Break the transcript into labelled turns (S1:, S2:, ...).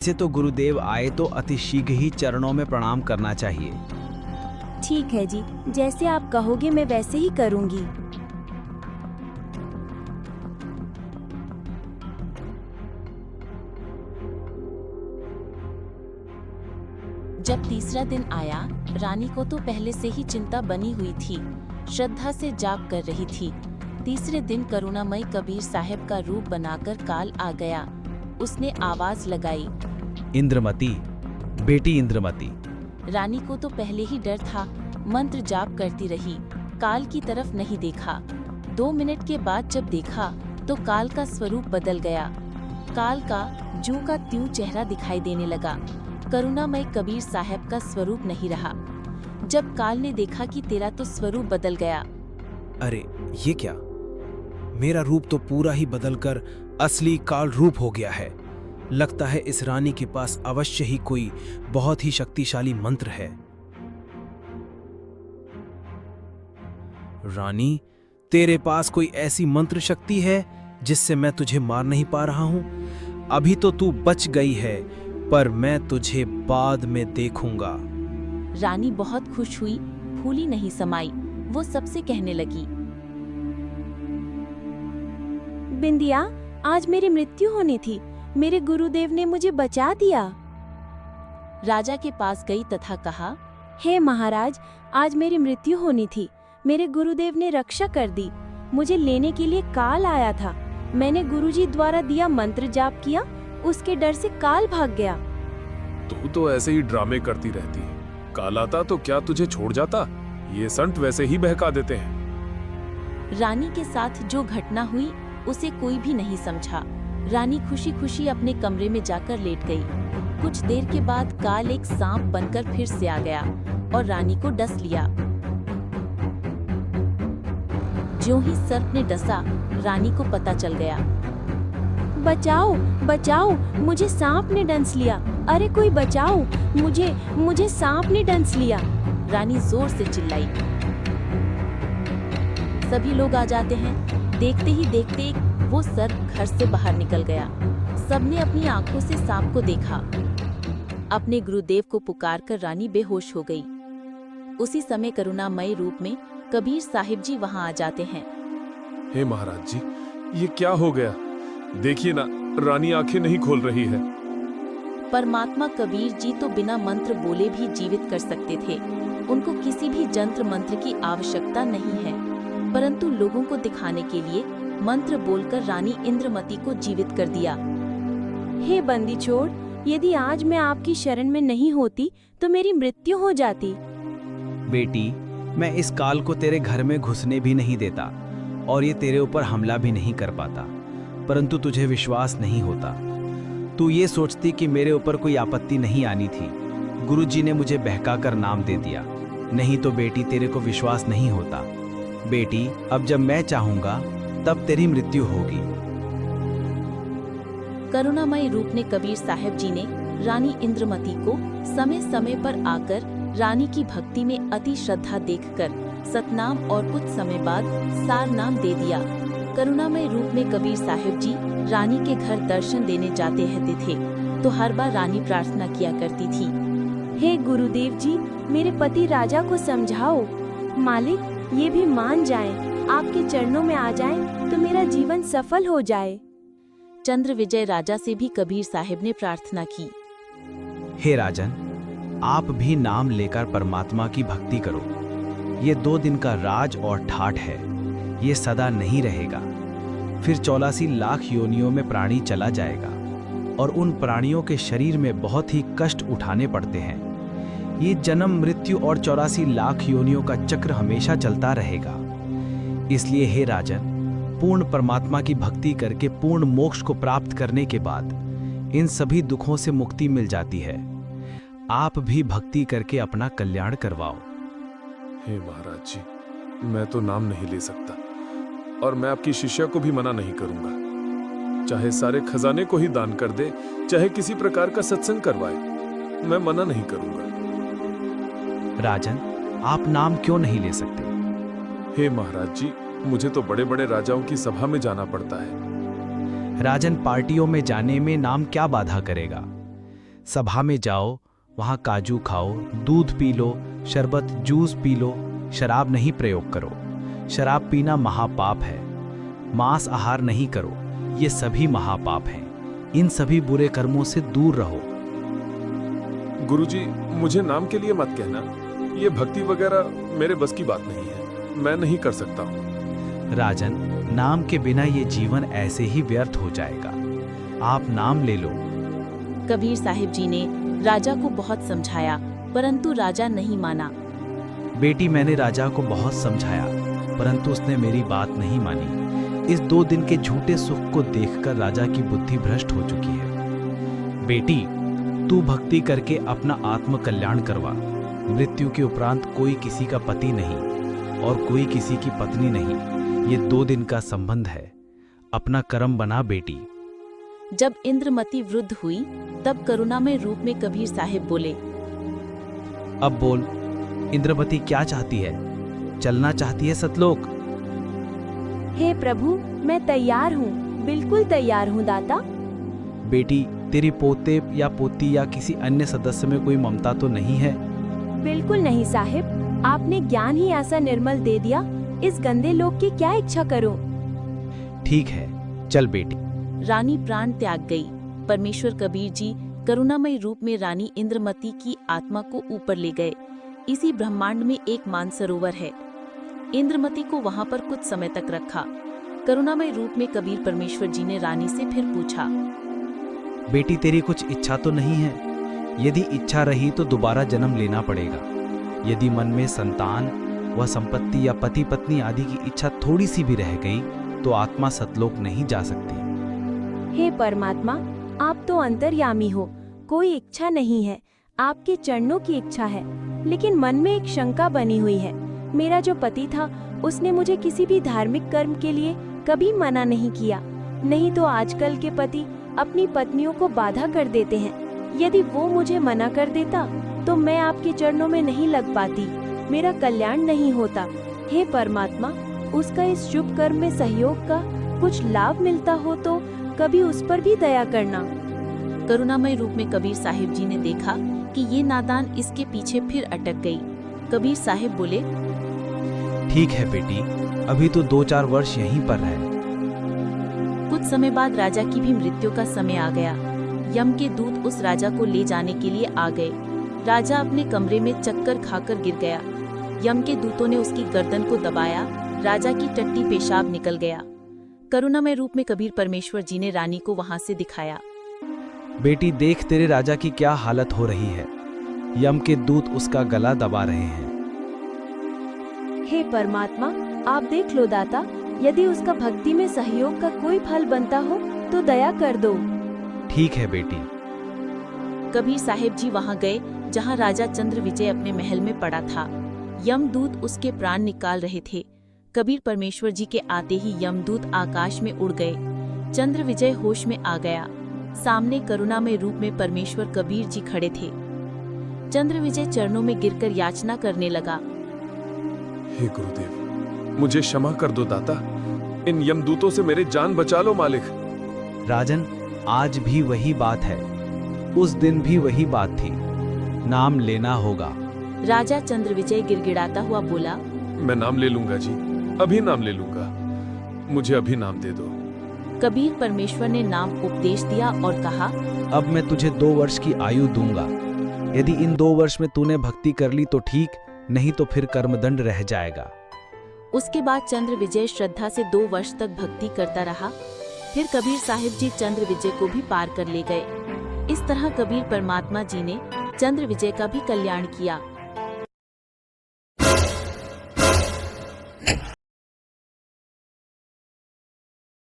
S1: से तो गुरुदेव आए तो अति शीघ्र ही चरणों में प्रणाम करना चाहिए।
S2: ठीक है जी, जैसे आप कहोगे मैं वैसे ही करूंगी।
S3: जब तीसरा दिन आया, रानी को तो पहले से ही चिंता बनी हुई थी। श्रद्धा से जाप कर रही थी। तीसरे दिन करुणामयी कबीर साहब का रूप बनाकर काल आ गया। उसने आवाज लगाई,
S1: इंद्रमती, बेटी इंद्रमती।
S3: रानी को तो पहले ही डर था। मंत्र जाप करती रही, काल की तरफ नहीं देखा। 2 मिनट के बाद जब देखा तो काल का स्वरूप बदल गया। काल का जूं का त्यों चेहरा दिखाई देने लगा। करुणामय कबीर साहब का स्वरूप नहीं रहा। जब काल ने देखा कि तेरा तो स्वरूप बदल गया।
S4: अरे ये क्या, मेरा रूप तो पूरा ही बदलकर असली काल रूप हो गया है। लगता है इस रानी के पास अवश्य ही कोई बहुत ही शक्तिशाली मंत्र है। रानी, तेरे पास कोई ऐसी मंत्र शक्ति है जिससे मैं तुझे मार नहीं पा रहा हूं? अभी तो तू बच गई है, पर मैं तुझे बाद में देखूंगा।
S3: रानी बहुत खुश हुई, फूली नहीं समाई। वो सबसे कहने लगी,
S2: बिंदिया, आज मेरी मृत्यु होनी थी, मेरे गुरुदेव ने मुझे बचा दिया।
S3: राजा के पास गई तथा कहा,
S2: हे महाराज, आज मेरी मृत्यु होनी थी, मेरे गुरुदेव ने रक्षा कर दी। मुझे लेने के लिए काल आया था। मैंने गुरुजी द्वारा दिया मंत्र जाप किया, उसके डर से काल भाग गया।
S5: तू तो ऐसे ही ड्रामे करती रहती है। काल आता तो क्या तुझे छोड़ जाता? ये संत वैसे ही बहका देते हैं।
S3: रानी के साथ जो घटना हुई उसे कोई भी नहीं समझा। रानी खुशी खुशी अपने कमरे में जाकर लेट गई। कुछ देर के बाद काल एक सांप बनकर फिर से आ गया और रानी को डस लिया। ज्यों ही सर्प ने डसा, रानी को पता चल गया।
S2: बचाओ, बचाओ, मुझे सांप ने डंस लिया। अरे कोई बचाओ, मुझे सांप ने डंस लिया।
S3: रानी जोर से चिल्लाई। सभी लोग आ जाते हैं। देखते ही देखते वो सर्प घर से बाहर निकल गया। सबने अपनी आंखों से सांप को देखा। अपने गुरुदेव को पुकारकर रानी बेहोश हो गई। उसी समय करुणामयी रूप में कबीर साहिब जी वहां आ जाते हैं।
S5: हे महाराज जी, ये क्या हो गया? देखिए ना, रानी आंखें नहीं खोल रही है।
S3: परमात्मा कबीर जी तो बिना मंत्र बोले भी जीवित कर सकते थे। उनको किसी भी जंत्र मंत्र की आवश्यकता नहीं है, परंतु लोगों को दिखाने के लिए मंत्र बोलकर रानी इंद्रमती को जीवित कर दिया।
S2: हे बंदी छोड़, यदि आज मैं आपकी शरण में नहीं होती तो मेरी मृत्यु हो जाती।
S1: बेटी, मैं इस काल को तेरे घर में घुसने भी नहीं देता और ये तेरे ऊपर हमला भी नहीं कर पाता, परंतु तुझे विश्वास नहीं होता। तू ये सोचती कि मेरे ऊपर कोई आपत्ति नहीं आनी थी। गुरुजी ने मुझे बहकाकर नाम दे दिया, नहीं तो बेटी तेरे को विश्वास नहीं होता। बेटी, अब जब मैं चाहूंगा तब तेरी मृत्यु होगी।
S3: करुणामयी रूप ने कबीर साहब जी ने रानी इंद्रमती को समय समय पर आकर रानी की भक्ति में अति श्रद्धा देखकर सतनाम और कुछ समय बाद सार नाम दे दिया। करुणामय रूप में कबीर साहब जी रानी के घर दर्शन देने जाते रहते थे, तो हर बार रानी प्रार्थना किया करती थी,
S2: हे गुरुदेव जी, मेरे पति राजा को समझाओ। मालिक, ये भी मान जाएं, आपके चरणों में आ जाएं, तो मेरा जीवन सफल हो जाए।
S3: चंद्र विजय राजा से भी कबीर साहब ने प्रार्थना की,
S1: हे राजन, आप भी नाम लेकर परमात्मा की भक्ति करो। ये 2 दिन का राज और ठाठ है, ये सदा नहीं रहेगा। फिर 84 लाख योनियों में प्राणी चला जाएगा और उन प्राणियों के शरीर में बहुत ही कष्ट उठाने पड़ते हैं। ये जन्म मृत्यु और 84 लाख योनियों का चक्र हमेशा चलता रहेगा। इसलिए हे राजन, पूर्ण परमात्मा की भक्ति करके पूर्ण मोक्ष को प्राप्त करने के बाद इन सभी दुखों से मुक्ति मिल जाती है। आप भी भक्ति करके अपना कल्याण करवाओ।
S5: हे महाराज जी, मैं तो नाम नहीं ले सकता और मैं आपकी शिष्या को भी मना नहीं करूंगा। चाहे सारे खजाने को ही दान कर दे, चाहे किसी प्रकार का सत्संग करवाए, मैं मना नहीं करूंगा।
S1: राजन, आप नाम क्यों नहीं ले सकते?
S5: हे महाराज जी, मुझे तो बड़े बड़े राजाओं की सभा में जाना पड़ता है।
S1: राजन, पार्टियों में जाने में नाम क्या बाधा करेगा? सभा में जाओ, वहाँ काजू खाओ, दूध पी लो, शरबत जूस पी लो, शराब नहीं प्रयोग करो। शराब पीना महापाप है। मांस आहार नहीं करो, ये सभी महापाप हैं। इन सभी बुरे कर्मों से दूर रहो।
S5: गुरुजी, मुझे नाम के लिए मत कहना। ये भक्ति वगैरह मेरे बस की बात नहीं है, मैं नहीं कर सकता हूँ।
S1: राजन, नाम के बिना ये जीवन ऐसे ही व्यर्थ हो जाएगा। आप नाम ले लो।
S3: कबीर साहिब जी ने राजा को बहुत समझाया, परंतु राजा नहीं माना।
S1: बेटी, मैंने राजा को बहुत समझाया, परंतु उसने मेरी बात नहीं मानी। इस 2 दिन के झूठे सुख को देखकर राजा की बुद्धि भ्रष्ट हो चुकी है। बेटी, तू भक्ति करके अपना आत्म कल्याण करवा। मृत्यु के उपरांत कोई किसी का पति नहीं और कोई किसी की पत्नी नहीं। ये 2 दिन का संबंध है। अपना कर्म बना बेटी।
S3: जब इंद्रमती वृद्ध हुई, तब करुणामय रूप में कबीर साहिब बोले,
S1: अब बोल, इंद्रमती क्या चाहती है? चलना चाहती है सतलोक?
S2: हे प्रभु, मैं तैयार हूँ, बिल्कुल तैयार हूँ दाता।
S1: बेटी, तेरी पोते या पोती या किसी अन्य सदस्य में कोई ममता तो नहीं है?
S2: बिल्कुल नहीं साहिब, आपने ज्ञान ही ऐसा निर्मल दे दिया, इस गंदे लोक की क्या इच्छा करूं?
S1: ठीक है, चल बेटी।
S3: रानी प्राण त्याग गई। परमेश्वर कबीर जी करुणामय रूप में रानी इंद्रमती की आत्मा को ऊपर ले गए। इसी ब्रह्मांड में एक मानसरोवर है। इंद्रमती को वहां पर कुछ समय तक रखा। करुणामय रूप में कबीर परमेश्वर जी ने रानी से फिर पूछा,
S1: बेटी, तेरी कुछ इच्छा तो नहीं है? यदि इच्छा रही तो दोबारा जन्म लेना पड़ेगा। यदि मन में संतान व संपत्ति या पति पत्नी आदि की इच्छा थोड़ी सी भी रह गई तो आत्मा सतलोक नहीं जा सकती।
S2: हे परमात्मा, आप तो अंतर्यामी हो, कोई इच्छा नहीं है, आपके चरणों की इच्छा है। लेकिन मन में एक शंका बनी हुई है। मेरा जो पति था, उसने मुझे किसी भी धार्मिक कर्म के लिए कभी मना नहीं किया। नहीं तो आजकल के पति अपनी पत्नियों को बाधा कर देते हैं। यदि वो मुझे मना कर देता तो मैं आपके चरणों में नहीं लग पाती, मेरा कल्याण नहीं होता। हे परमात्मा, उसका इस शुभ कर्म में सहयोग का कुछ लाभ मिलता हो तो कभी उस पर भी दया करना।
S3: करुणामय रूप में कबीर साहिब जी ने देखा कि ये नादान इसके पीछे फिर अटक गई। कबीर साहिब बोले,
S1: ठीक है बेटी, अभी तो 2-4 वर्ष यहीं पर रह।
S3: कुछ समय बाद राजा की भी मृत्यु का समय आ गया। यम के दूत उस राजा को ले जाने के लिए आ गए। राजा अपने कमरे में चक्कर खाकर गिर गया। यम के दूतों ने उसकी गर्दन को दबाया। राजा की टट्टी पेशाब निकल गया। करुणामय रूप में कबीर परमेश्वर जी ने रानी को वहां से दिखाया।
S1: बेटी, देख तेरे राजा की क्या हालत हो रही है। यम के दूत उसका गला दबा रहे हैं।
S2: हे परमात्मा, आप देख लो दाता, यदि उसका भक्ति में सहयोग का कोई फल बनता हो तो दया कर दो।
S1: ठीक है बेटी।
S3: कबीर साहिब जी वहां गए जहां राजा चंद्र विजय अपने महल में पड़ा था। यमदूत उसके प्राण निकाल रहे थे। कबीर परमेश्वर जी के आते ही यमदूत आकाश में उड़ गए। चंद्र विजय होश में आ गया। सामने करुणामय रूप में परमेश्वर कबीर जी खड़े थे। चंद्र विजय चरणों में गिरकर याचना करने लगा,
S5: हे गुरुदेव, मुझे क्षमा कर दो दाता। इन यमदूतों से मेरे जान बचा लो मालिक।
S1: राजन, आज भी वही बात है, उस दिन भी वही बात थी। नाम लेना होगा।
S3: राजा चंद्र विजय गिड़गिड़ाता हुआ बोला,
S5: मैं नाम ले लूंगा जी, अभी नाम ले लूंगा। मुझे अभी नाम दे दो।
S3: कबीर परमेश्वर ने नाम उपदेश दिया और कहा,
S1: अब मैं तुझे 2 वर्ष की आयु दूंगा। यदि इन 2 वर्ष में तूने भक्ति कर ली तो ठीक, नहीं तो फिर कर्मदंड रह जाएगा।
S3: उसके बाद चंद्र विजय श्रद्धा से 2 वर्ष तक भक्ति करता रहा। फिर कबीर साहिब जी चंद्र विजय को भी पार कर ले गए। इस तरह कबीर परमात्मा जी ने चंद्र विजय का भी कल्याण किया।